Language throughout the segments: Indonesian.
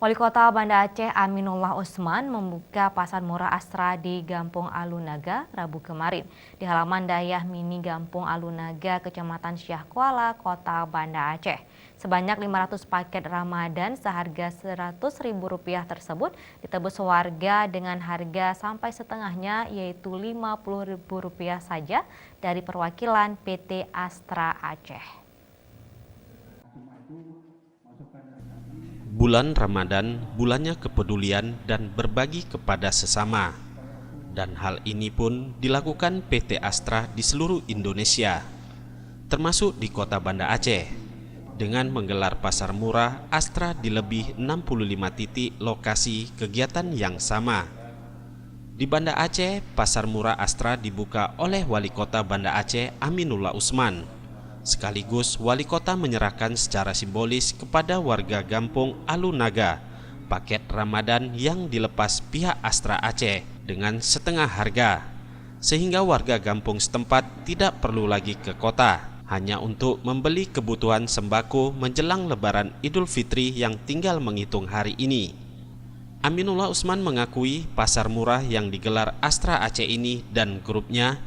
Wali Kota Banda Aceh Aminullah Usman membuka pasar murah Astra di Gampung Alunaga Rabu kemarin di halaman Dayah Mini Gampung Alunaga, Kecamatan Syah Kuala, Kota Banda Aceh. Sebanyak 500 paket Ramadan seharga Rp100.000 tersebut ditebus warga dengan harga sampai setengahnya, yaitu Rp50.000 saja dari perwakilan PT Astra Aceh. Bulan Ramadan, bulannya kepedulian dan berbagi kepada sesama. Dan hal ini pun dilakukan PT Astra di seluruh Indonesia, termasuk di Kota Banda Aceh, dengan menggelar pasar murah Astra di lebih 65 titik lokasi kegiatan yang sama. Di Banda Aceh, pasar murah Astra dibuka oleh Wali Kota Banda Aceh Aminullah Usman. Sekaligus Wali Kota menyerahkan secara simbolis kepada warga Gampung Alunaga paket Ramadan yang dilepas pihak Astra Aceh dengan setengah harga, sehingga warga kampung setempat tidak perlu lagi ke kota hanya untuk membeli kebutuhan sembako menjelang Lebaran Idul Fitri yang tinggal menghitung hari ini. Aminullah Usman mengakui pasar murah yang digelar Astra Aceh ini dan grupnya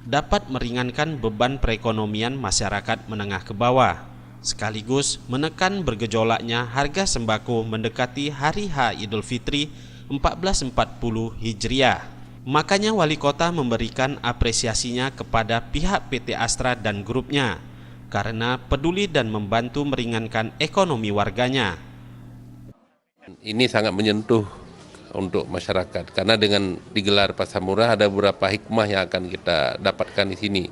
dapat meringankan beban perekonomian masyarakat menengah ke bawah, sekaligus menekan bergejolaknya harga sembako mendekati hari H Idul Fitri 1440 Hijriah. Makanya Wali Kota memberikan apresiasinya kepada pihak PT Astra dan grupnya karena peduli dan membantu meringankan ekonomi warganya. Ini sangat menyentuh untuk masyarakat, karena dengan digelar pasar murah ada beberapa hikmah yang akan kita dapatkan di sini.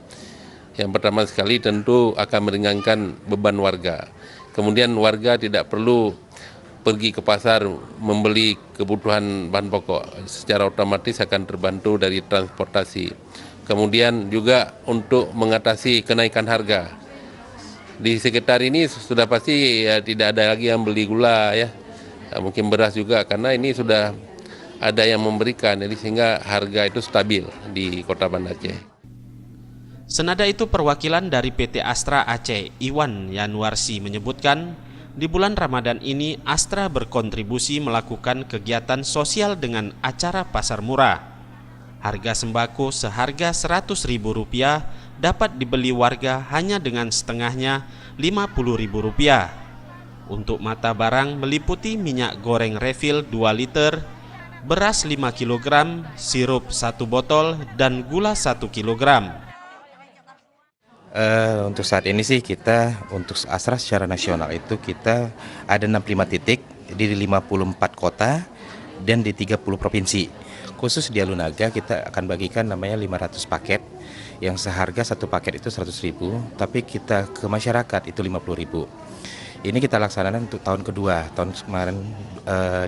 Yang pertama sekali tentu akan meringankan beban warga. Kemudian warga tidak perlu pergi ke pasar membeli kebutuhan bahan pokok, secara otomatis akan terbantu dari transportasi. Kemudian juga untuk mengatasi kenaikan harga. Di sekitar ini sudah pasti ya, tidak ada lagi yang beli gula ya. Mungkin beras juga, karena ini sudah ada yang memberikan, jadi sehingga harga itu stabil di Kota Banda Aceh. Senada itu, perwakilan dari PT Astra Aceh Iwan Yanuarsi menyebutkan di bulan Ramadan ini Astra berkontribusi melakukan kegiatan sosial dengan acara pasar murah. Harga sembako seharga Rp100.000 dapat dibeli warga hanya dengan setengahnya Rp50.000. Untuk mata barang meliputi minyak goreng refill 2 liter, beras 5 kg, sirup 1 botol, dan gula 1 kg. Untuk saat ini sih kita untuk Astra secara nasional itu kita ada 65 titik di 54 kota dan di 30 provinsi. Khusus di Alunaga kita akan bagikan namanya 500 paket yang seharga satu paket itu Rp100.000, tapi kita ke masyarakat itu Rp50.000. Ini kita laksanakan untuk tahun kedua. Tahun kemarin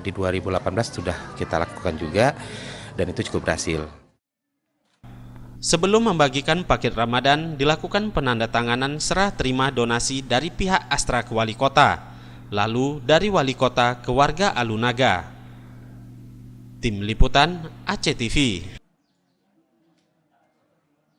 di 2018 sudah kita lakukan juga dan itu cukup berhasil. Sebelum membagikan paket Ramadan, dilakukan penandatanganan serah terima donasi dari pihak Astra ke Wali Kota, lalu dari Wali Kota ke warga Alunaga. Tim Liputan Aceh TV.